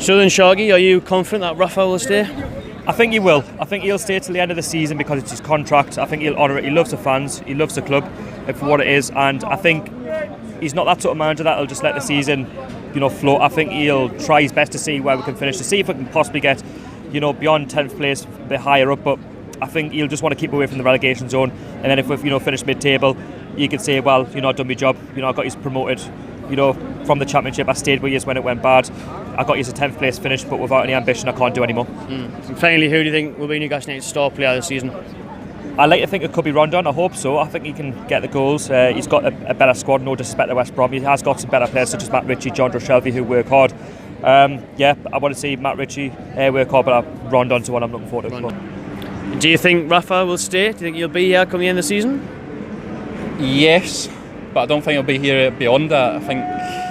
So then, Shaggy, are you confident that Rafa will stay? I think he will. I think he'll stay till the end of the season because it's his contract. I think he'll honour it. He loves the fans. He loves the club for what it is. And I think he's not that sort of manager that'll just let the season, float. I think he'll try his best to see where we can finish, to see if we can possibly get, beyond 10th place, a bit higher up. But I think he'll just want to keep away from the relegation zone. And then if we've, finished mid-table, you can say, well, I've done my job. I got you promoted, from the Championship. I stayed with you when it went bad. I got you as a 10th place finish, but without any ambition, I can't do any more. And finally, who do you think will be Newcastle United's star player this season? I like to think it could be Rondon. I hope so. I think he can get the goals. He's got a better squad, no disrespect to West Brom. He has got some better players such as Matt Ritchie, John Shelby, who work hard. I want to see Matt Ritchie work hard, but Rondon's the one I'm looking forward to. Do you think Rafa will stay? Do you think he'll be here come the end of the season? Yes, but I don't think he'll be here beyond that. I think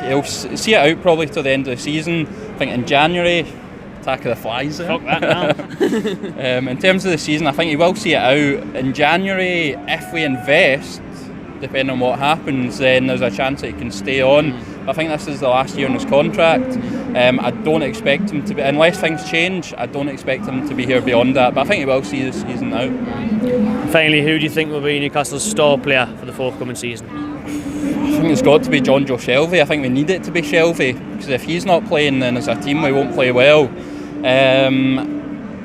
he'll see it out probably to the end of the season. I think in January, attack of the flies. Fuck that now. In terms of the season, I think he will see it out. In January, if we invest, depending on what happens, then there's a chance that he can stay on. I think this is the last year in his contract. I don't expect him to be, unless things change, I don't expect him to be here beyond that. But I think he will see the season out. Finally, who do you think will be Newcastle's star player for the forthcoming season? I think it's got to be John Shelby. I think we need it to be Shelby, because if he's not playing, then as a team we won't play well.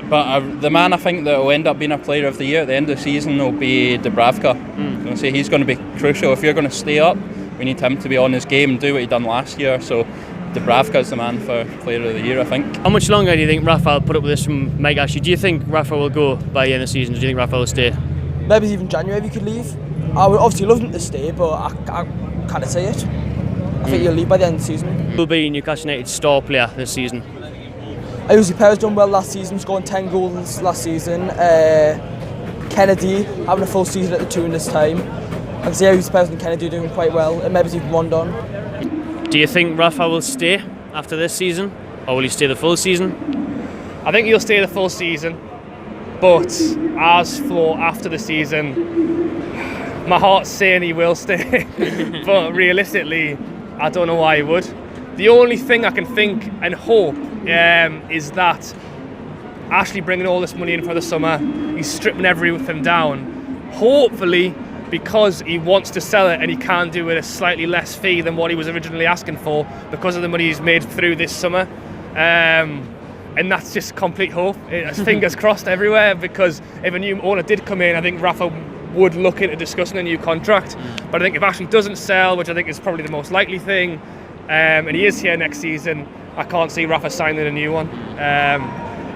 But the man I think that will end up being a player of the year at the end of the season will be Dubravka. I'm going to say he's going to be crucial. If you're going to stay up, we need him to be on his game and do what he done last year. So Dubravka is the man for player of the year, I think. How much longer do you think Rafa will put up with this from Mike Ashley? Do you think Rafa will go by the end of the season? Or do you think Rafa will stay? Maybe even January he could leave. I would obviously love him to stay, but I can't say it. I think he'll leave by the end of the season. Who will be Newcastle United's star player this season? Uzi Perez done well last season, scoring 10 goals last season. Kennedy having a full season at the 2 in this time. I can see Uzi Perez and Kennedy doing quite well, and maybe even Rondon. Do you think Rafa will stay after this season, or will he stay the full season? I think he'll stay the full season, but as for after the season, my heart's saying he will stay, but realistically, I don't know why he would. The only thing I can think and hope is that Ashley bringing all this money in for the summer, he's stripping everything down. Hopefully, because he wants to sell it and he can't do it at a slightly less fee than what he was originally asking for because of the money he's made through this summer. And that's just complete hope. It's fingers crossed everywhere, because if a new owner did come in, I think Rafa would look into discussing a new contract. But I think if Ashley doesn't sell, which I think is probably the most likely thing, and he is here next season, I can't see Rafa signing a new one.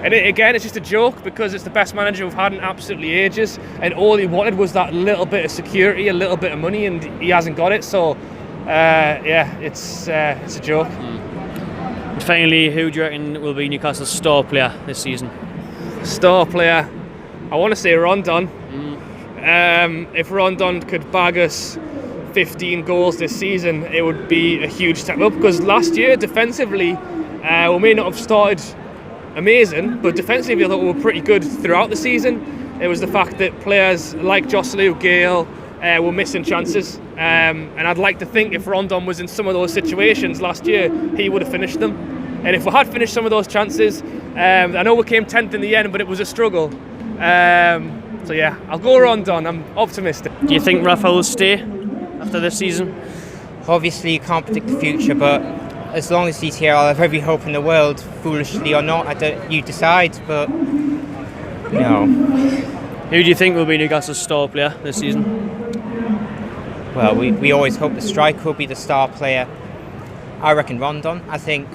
Again, it's just a joke, because it's the best manager we've had in absolutely ages, and all he wanted was that little bit of security, a little bit of money, and he hasn't got it. So, it's a joke. And finally, who do you reckon will be Newcastle's star player this season? Star player, I want to say Rondon. If Rondon could bag us 15 goals this season, it would be a huge step up, because last year defensively we may not have started amazing, but defensively I thought we were pretty good throughout the season. It was the fact that players like Joselu, Gale were missing chances, and I'd like to think if Rondon was in some of those situations last year, he would have finished them. And if we had finished some of those chances, I know we came 10th in the end, but it was a struggle. So yeah, I'll go Rondon. I'm optimistic. Do you think Rafa will stay after this season? Obviously you can't predict the future, but as long as he's here, I'll have every hope in the world, foolishly or not. You decide, but no. Who do you think will be Newcastle's star player this season? Well, we always hope the striker will be the star player. I reckon Rondon. I think,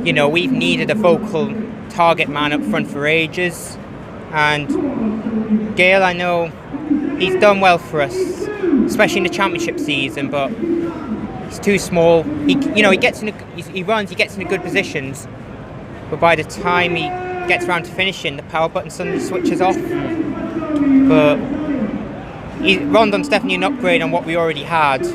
we've needed a vocal target man up front for ages, and Gale, I know he's done well for us, especially in the Championship season, but he's too small. He runs, he gets into good positions, but by the time he gets around to finishing, the power button suddenly switches off. But Rondon's definitely an upgrade on what we already had.